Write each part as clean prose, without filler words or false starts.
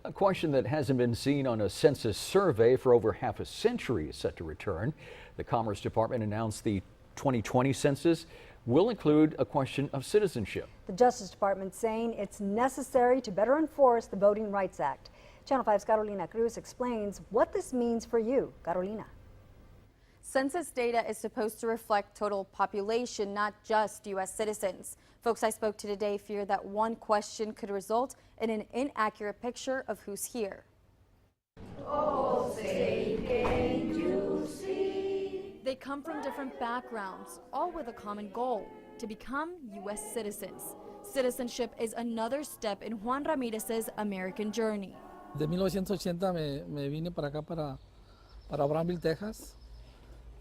A question that hasn't been seen on a census survey for over half a century is set to return. The Commerce Department announced the 2020 census will include a question of citizenship. The Justice Department saying it's necessary to better enforce the Voting Rights Act. Channel 5's Carolina Cruz explains what this means for you. Carolina. Census data is supposed to reflect total population, not just U.S. citizens. Folks I spoke to today fear that one question could result in an inaccurate picture of who's here. Oh, say, can you see? They come from different backgrounds, all with a common goal: to become U.S. citizens. Citizenship is another step in Juan Ramirez's American journey. De 1980 me vine para acá, para Brownsville, Texas.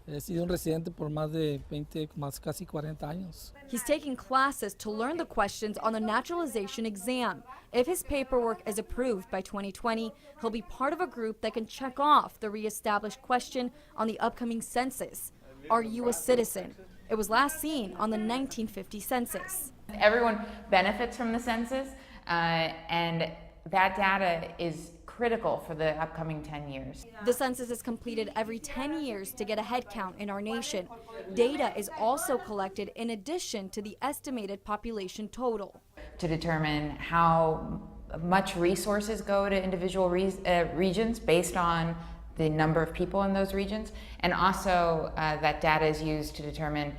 He sido un residente por más de 20, casi 40 años. He's taking classes to learn the questions on the naturalization exam. If his paperwork is approved by 2020, he'll be part of a group that can check off the reestablished question on the upcoming census: are you a citizen? It was last seen on the 1950 census. Everyone benefits from the census, and that data is critical for the upcoming 10 years. The census is completed every 10 years to get a head count in our nation. Data is also collected in addition to the estimated population total. To determine how much resources go to individual regions based on the number of people in those regions, and also that data is used to determine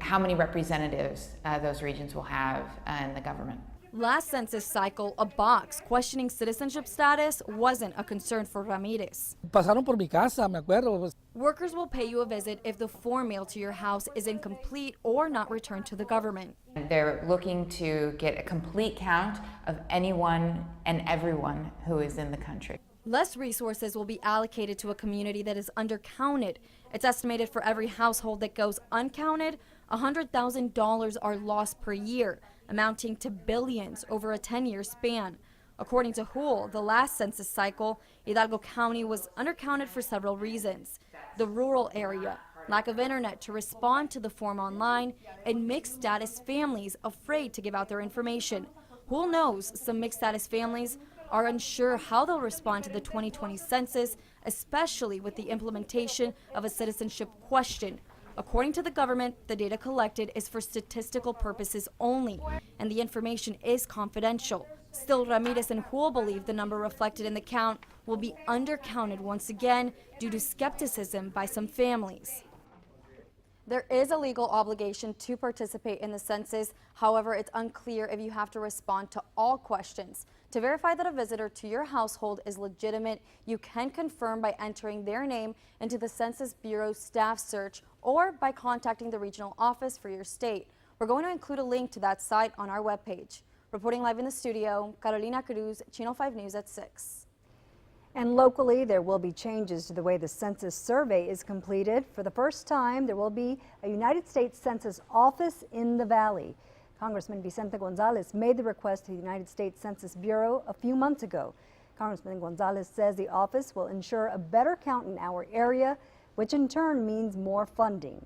how many representatives those regions will have in the government. Last census cycle, a box questioning citizenship status wasn't a concern for Ramirez. Pasaron por mi casa, me acuerdo. Workers will pay you a visit if the form mailed to your house is incomplete or not returned to the government. They're looking to get a complete count of anyone and everyone who is in the country. Less resources will be allocated to a community that is undercounted. It's estimated for every household that goes uncounted, $100,000 are lost per year, amounting to billions over a 10-year span. According to Hool, the last census cycle, Hidalgo County was undercounted for several reasons: the rural area, lack of internet to respond to the form online, and mixed status families afraid to give out their information. Hool knows some mixed status families are unsure how they'll respond to the 2020 census, especially with the implementation of a citizenship question. According to the government, the data collected is for statistical purposes only, and the information is confidential. Still, Ramirez and Hool believe the number reflected in the count will be undercounted once again due to skepticism by some families. There is a legal obligation to participate in the census. However, it's unclear if you have to respond to all questions. To verify that a visitor to your household is legitimate, you can confirm by entering their name into the Census Bureau's staff search or by contacting the regional office for your state. We're going to include a link to that site on our webpage. Reporting live in the studio, Carolina Cruz, Channel 5 News at 6. And locally, there will be changes to the way the census survey is completed. For the first time, there will be a United States Census office in the Valley. Congressman Vicente Gonzalez made the request to the United States Census Bureau a few months ago. Congressman Gonzalez says the office will ensure a better count in our area, which in turn means more funding.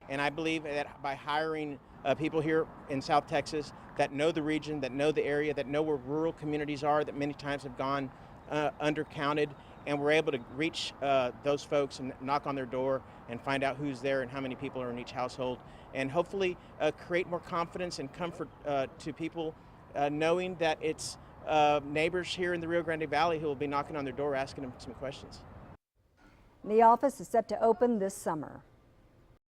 And I believe that by hiring people here in South Texas that know the region, that know the area, that know where rural communities are, that many times have gone undercounted, and we're able to reach those folks and knock on their door and find out who's there and how many people are in each household, and hopefully create more confidence and comfort to people knowing that it's neighbors here in the Rio Grande Valley who will be knocking on their door asking them some questions. The office is set to open this summer.